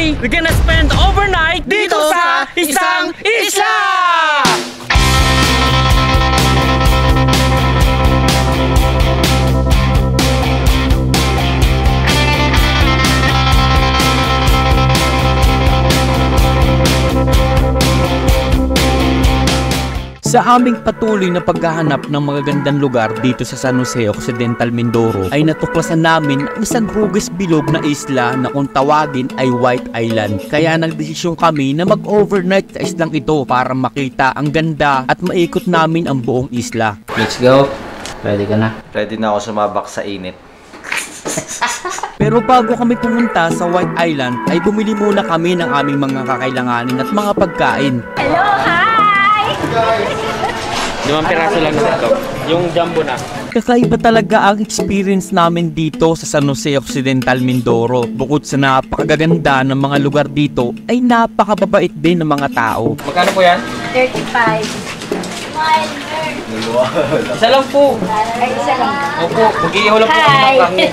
Today, we're gonna spend overnight dito sa isang isla! Sa aming patuloy na paghahanap ng mga gandang lugar dito sa San Jose, Occidental Mindoro ay natuklasan namin ang isang hugis bilog na isla na kung tawagin ay White Island. Kaya nagdesisyon kami na mag-overnight sa islang ito para makita ang ganda at maikot namin ang buong isla. Let's go. Ready ka na? Ready na ako sumabak sa init. Pero bago kami pumunta sa White Island ay bumili muna kami ng aming mga kakailanganin at mga pagkain. Hello, hi! 5 piraso lang ito. Yung jumbo na. Kakaiba talaga ang experience namin dito sa San Jose Occidental Mindoro. Bukod sa napakaganda ng mga lugar dito, ay napakababait din ng mga tao. Magkano po yan? 35. Isa lang po. Ay, isa lang. Opo, mag-iihaw lang po kami ng karne.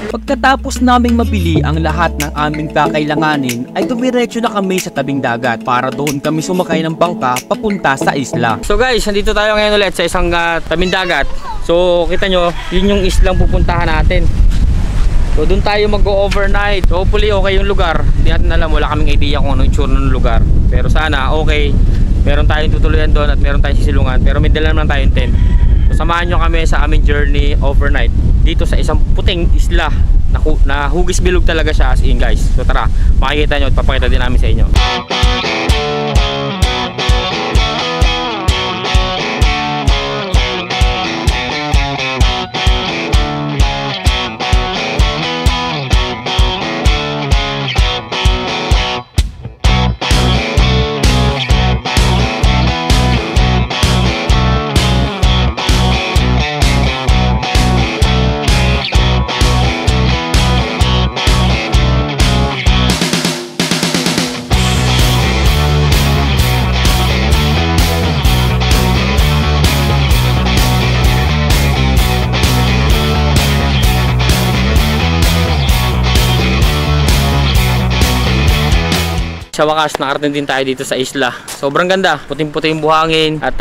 Pagkatapos naming mabili ang lahat ng aming kakailanganin ay dumiretso na kami sa tabing dagat para doon kami sumakay ng bangka papunta sa isla. So guys, nandito tayo ngayon ulit sa isang tabing dagat. So kita nyo, yun yung islang pupuntahan natin. So doon tayo mag-overnight. Hopefully okay yung lugar. Hindi natin alam, wala kaming idea kung ano yung tsura ng lugar. Pero sana okay. Meron tayong tutuluyan doon at meron tayong sisilungan. Pero may dala naman tayong tent. So samahan nyo kami sa aming journey overnight dito sa isang puting isla na hugis bilog talaga siya as in guys. So tara, makikita nyo at papakita din namin sa inyo. Sa wakas, nakarating din tayo dito sa isla. Sobrang ganda, puting-puti yung buhangin at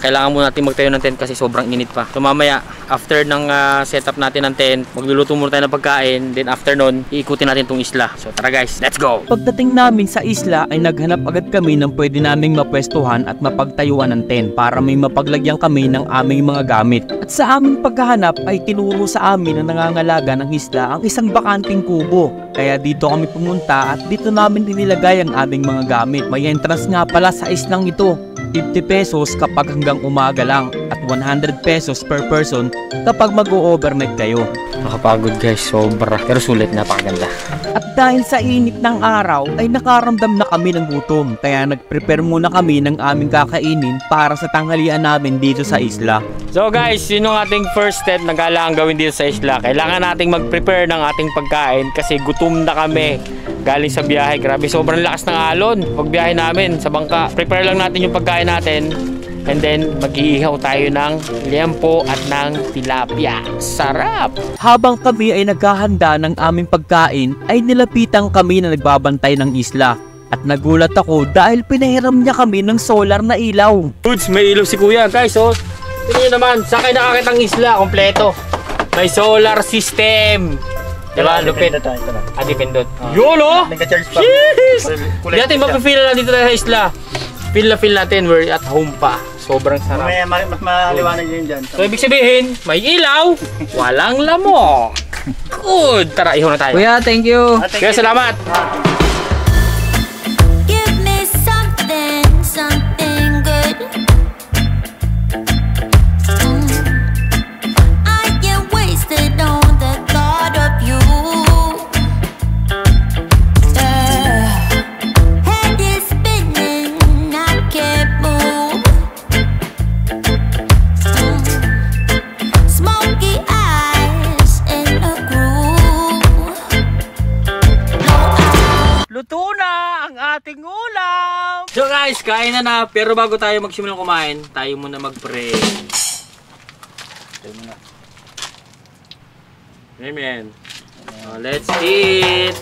kailangan muna natin magtayo ng tent kasi sobrang init pa. So mamaya, after ng setup natin ng tent, magluluto muna tayo ng pagkain. Then after nun, iikutin natin tong isla. So tara guys, let's go! Pagdating namin sa isla ay naghanap agad kami ng pwede naming mapwestuhan at mapagtayuan ng tent para may mapaglagyan kami ng aming mga gamit. At sa aming paghahanap ay tinuro sa amin na nangangalaga ng isla ang isang bakanting kubo. Kaya dito kami pumunta at dito namin inilagay ang aming mga gamit. May entrance nga pala sa islang ito. 50 pesos kapag hanggang umaga lang at 100 pesos per person kapag mag-o-overnight kayo. Nakapagod guys, sobra. Pero sulit, napakaganda. At dahil sa init ng araw ay nakaramdam na kami ng gutom. Kaya nag-prepare muna kami ng aming kakainin para sa tanghalian namin dito sa isla. So guys, yun yung ating first step na kailangan gawin dito sa isla. Kailangan nating mag-prepare ng ating pagkain kasi gutom na kami. Galing sa biyahe, grabe, sobrang lakas ng alon. Pagbiyahe namin sa bangka, prepare lang natin yung pagkain natin. And then, mag-iihaw tayo ng liempo at ng tilapia. Sarap! Habang kami ay naghahanda ng aming pagkain, ay nilapitan kami na nagbabantay ng isla. At nagulat ako dahil pinahiram niya kami ng solar na ilaw. Dudes, may ilaw si kuya. Guys, oh, tingnan nyo naman, saan kayo nakakita ng isla? Kompleto. May solar system. Diba? Lupit. Dipindot. Yun o! Jeez! Hindi natin mapifeel lang dito sa isla. Feel na feel natin, we're at home pa. Sobrang sarap. Mas maliwanag yun dyan. So ibig sabihin, may ilaw, walang lamok. Good! Tara, ihaw na tayo. Kuya, thank you. Kaya salamat! Give me something good. I get wasted on the thought of you. Head is spinning, I can't move. Smoky eyes in a groove. Luto na ang ating ulam! So guys, kain na. Pero bago tayo magsimulang kumain, tayo muna mag-pray. Amen. Let's eat!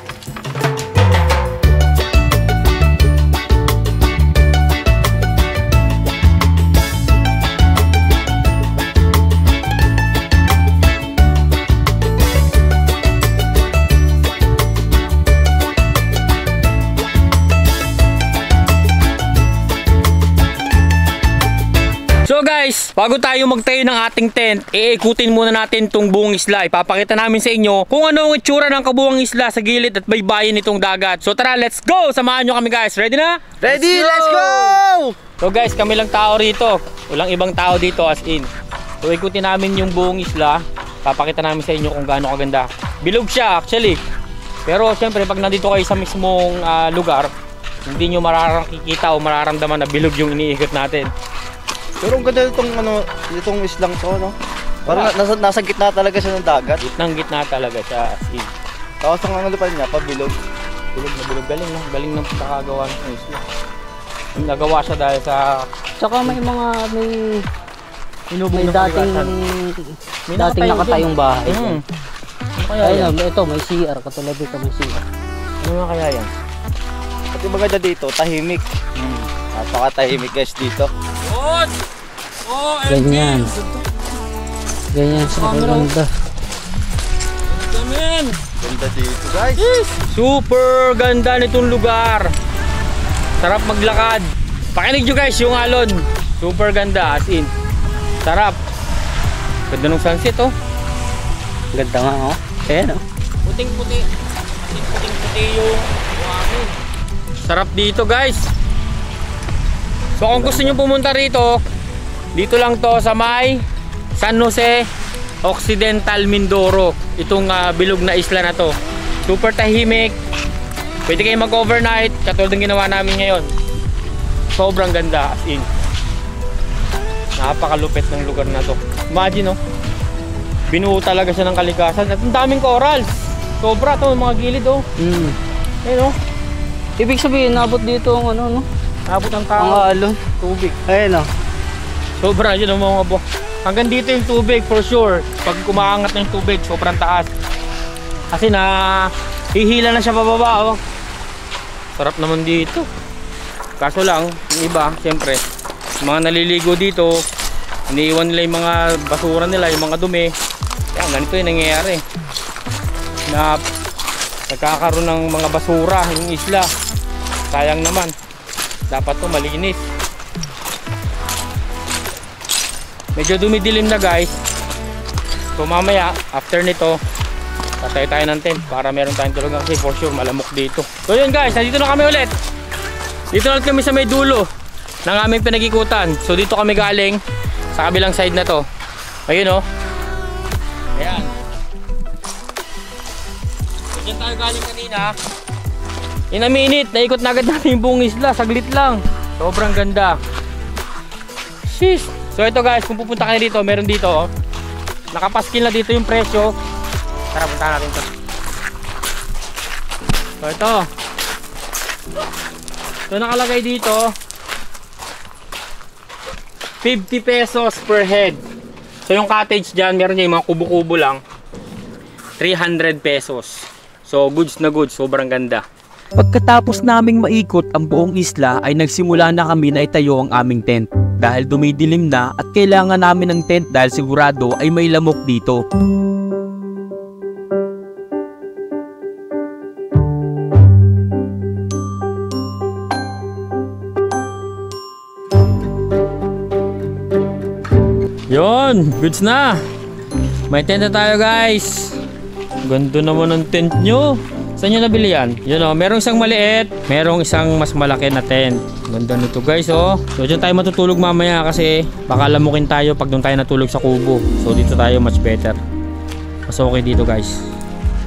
guys, bago tayo magtayo ng ating tent, iikutin muna natin tong buong isla. Ipapakita namin sa inyo kung ano ang itsura ng kabuuang isla sa gilid at baybayin nitong dagat. So tara, let's go! Samahan nyo kami guys. Ready na? Ready, let's go! So guys, kami lang tao rito. Walang ibang tao dito as in. So ikutin namin yung buong isla. Papakita namin sa inyo kung gaano kaganda. Bilog siya actually. Pero syempre pag nandito kayo sa mismong lugar, hindi nyo makikita o mararamdaman na bilog yung iniikot natin. Pero ang ganda itong islang to, no? Parang nasa gitna talaga siya ng dagat. Gitna talaga siya as in. Tapos ang ano pa niya, pabilog. Bilog na bilog. Galing ng pagkakagawa ng isla. Nagawa siya dahil sa... Tsaka may mga Inubog may na dating nakatayo nakatayong bahay. Ano kaya yan? Ayun, ito may CR, katulad dito may CR. Ano nga kaya yan? Pati maganda dito, tahimik. Napaka-tahimik guys dito. Good! Ganyan. Ganyan siya, ganda. Gamin! Ganda dito guys. Super ganda nitong lugar. Sarap maglakad. Pakinig nyo guys yung alon. Super ganda as in. Sarap. Ganda ng sunset oh. Ganda nga oh. Ayan oh. Puting-puti. Puting-puti yung hangin. Sarap dito guys. So kung gusto nyo pumunta rito, dito lang to sa may San Jose Occidental Mindoro. Itong bilog na isla na to. Super tahimik. Pwede kayo mag-overnight katulad ng ginawa namin ngayon. Sobrang ganda as in. Napakalupit ng lugar na to. Imagine oh. Binuo talaga siya ng kalikasan. At ang daming corals. Sobra to mga gilid oh. Ayun oh. Ibig sabihin, nabot dito ang ano, no? Nabot ang Ang tao. alon. Tubig. Ayun oh. Sobra yun ang mga buwan. Hanggang dito yung tubig for sure. Pag kumaangat na yung tubig, sobrang taas. Kasi hihila na siya pababa oh. Sarap naman dito. Kaso lang, yung iba, siyempre, mga naliligo dito, iniiwan nila yung mga basura nila, yung mga dumi. Yan, ganito yung nangyayari. Na nagkakaroon ng mga basura yung isla. Sayang naman. Dapat to malinis. Medyo dumidilim na guys. So mamaya, after nito, tatay tayo ng tent para meron tayong tulugan kasi for sure malamok dito. So yun guys, nandito na kami ulit. Dito na ulit kami sa may dulo ng aming pinag-ikutan. So dito kami galing sa kabilang side na to. Ayun oh. Ayan. So dyan tayo galing kanina. In a minute, naikot na agad natin yung buong isla. Saglit lang. Sobrang ganda. Sheesh. So ito guys, kung pupunta kayo dito, meron dito oh. Nakapaskil na dito yung presyo. Tara, punta natin ito. So ito. So nakalagay dito 50 pesos per head. So yung cottage dyan, meron niya yung mga kubo-kubo lang 300 pesos. So goods na goods, sobrang ganda. Pagkatapos naming maikot ang buong isla ay nagsimula na kami na itayo ang aming tent. Dahil dumidilim na at kailangan namin ng tent dahil sigurado ay may lamok dito. Yun, goods na. May tent na tayo guys. Ganda naman ang tent nyo. Saan nyo nabili yan? Yun o, merong isang maliit, merong isang mas malaki na tent. Ganda nito guys oh. So dyan tayo matutulog mamaya kasi baka lamukin tayo pag doon tayo natulog sa kubo. So dito tayo much better. Mas okay dito guys.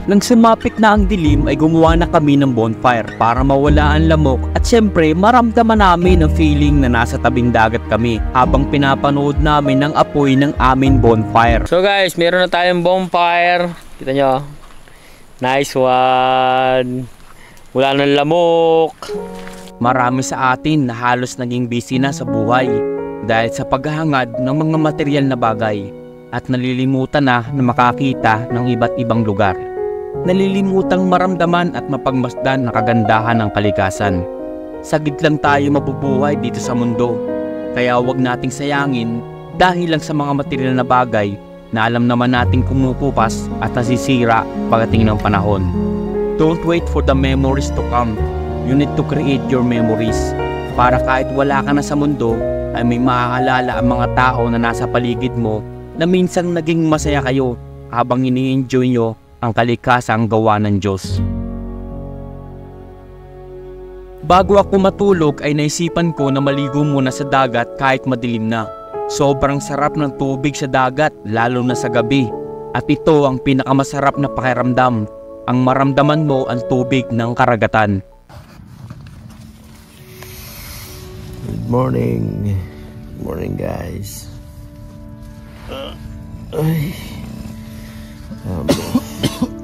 Nang sumapit na ang dilim ay gumawa na kami ng bonfire para mawala ang lamok at syempre maramdaman namin ang feeling na nasa tabing dagat kami habang pinapanood namin ang apoy ng aming bonfire. So guys, meron na tayong bonfire. Kita nyo. Nice one. Wala nang lamok. Marami sa atin na halos naging busy na sa buhay dahil sa paghahangad ng mga material na bagay at nalilimutan na makakita ng iba't ibang lugar. Nalilimutang maramdaman at mapagmasdan ang kagandahan ng kalikasan. Saglit lang tayo mabubuhay dito sa mundo, kaya huwag nating sayangin dahil lang sa mga material na bagay na alam naman nating kumukupas at nasisira pagdating ng panahon. Don't wait for the memories to come. You need to create your memories para kahit wala ka na sa mundo ay may maaalala ang mga tao na nasa paligid mo na minsan naging masaya kayo habang ini-enjoy nyo ang kalikasang gawa ng Diyos. Bago ako matulog ay naisipan ko na maligo muna sa dagat kahit madilim na. Sobrang sarap ng tubig sa dagat lalo na sa gabi. At ito ang pinakamasarap na pakiramdam, ang maramdaman mo ang tubig ng karagatan. Good morning. Good morning, guys. Ay.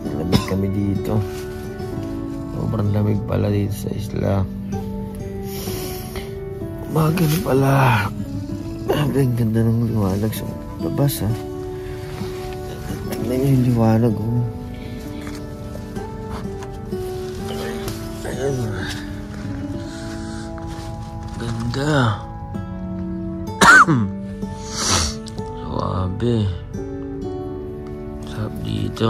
Lamig kami dito. Sobrang lamig pala dito sa isla. Umaga na pala. Ang ganda ng liwanag sa labas, ha. Tignan nyo yung liwanag, oh. Ayan. Ganda. Suwabe. Sarap dito.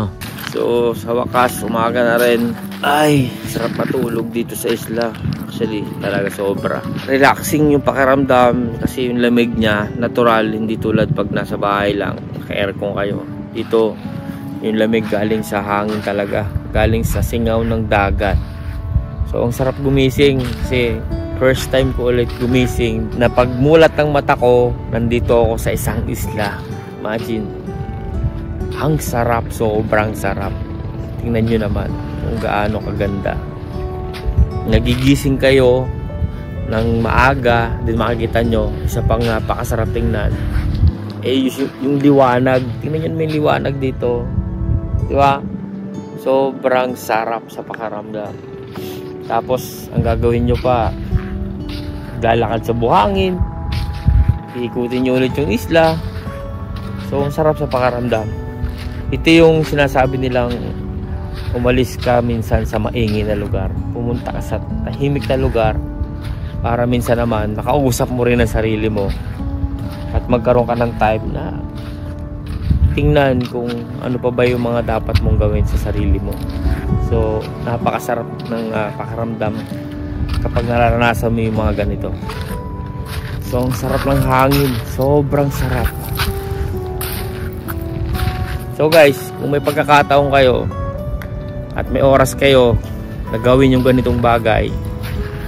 So sa wakas, umaga na rin. Ay, Sarap matulog dito sa isla. Actually, talaga sobra. Relaxing yung pakiramdam kasi yung lamig niya, natural, hindi tulad pag nasa bahay lang, naka-aircon kayo. Dito, yung lamig galing sa hangin talaga, galing sa singaw ng dagat. So, ang sarap gumising kasi first time ko ulit gumising na pagmulat ng mata ko, nandito ako sa isang isla. Imagine, ang sarap, sobrang sarap. Tingnan nyo naman kung gaano kaganda. Nagigising kayo ng maaga, din makikita nyo isa pang napakasarap tingnan yung liwanag. Tingnan nyo yung liwanag dito, di ba? Sobrang sarap sa pakiramdam. Tapos ang gagawin nyo pa, lalakad sa buhangin, iikutin nyo ulit yung isla. So ang sarap sa pakiramdam. Ito yung sinasabi nilang umalis ka minsan sa maingay na lugar, pumunta ka sa tahimik na lugar para minsan naman makausap mo rin ang sarili mo at magkaroon ka ng time na tingnan kung ano pa ba yung mga dapat mong gawin sa sarili mo. So napakasarap ng pakiramdam kapag nararanasan mo yung mga ganito. So ang sarap ng hangin, sobrang sarap. So guys, kung may pagkakataon kayo at may oras kayo na gawin yung ganitong bagay,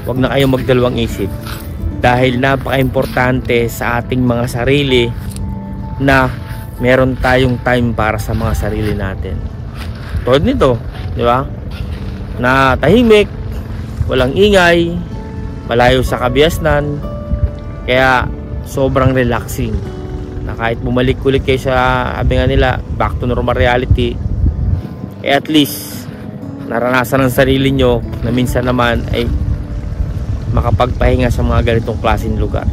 huwag na kayong magdalawang isip dahil napaka-importante sa ating mga sarili na meron tayong time para sa mga sarili natin. Tulad nito, di ba? Na tahimik, walang ingay, malayo sa kabiasnan, kaya sobrang relaxing na kahit bumalik ulit kayo sa, sabi nga nila, back to normal reality, at least naranasan ng sarili nyo na minsan naman ay makapagpahinga sa mga ganitong klaseng lugar.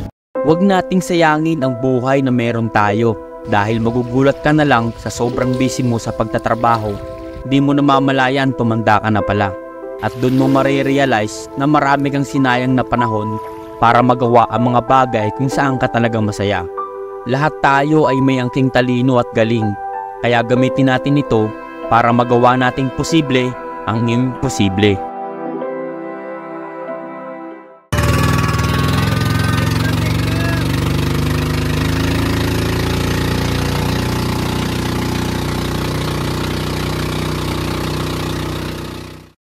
Huwag nating sayangin ang buhay na meron tayo dahil magugulat ka na lang sa sobrang busy mo sa pagtatrabaho. Di mo namamalayan tumanda ka na pala. At doon mo marirealize na marami kang sinayang na panahon para magawa ang mga bagay kung saan ka talagang masaya. Lahat tayo ay may angking talino at galing, kaya gamitin natin ito para magawa nating posible ang imposible.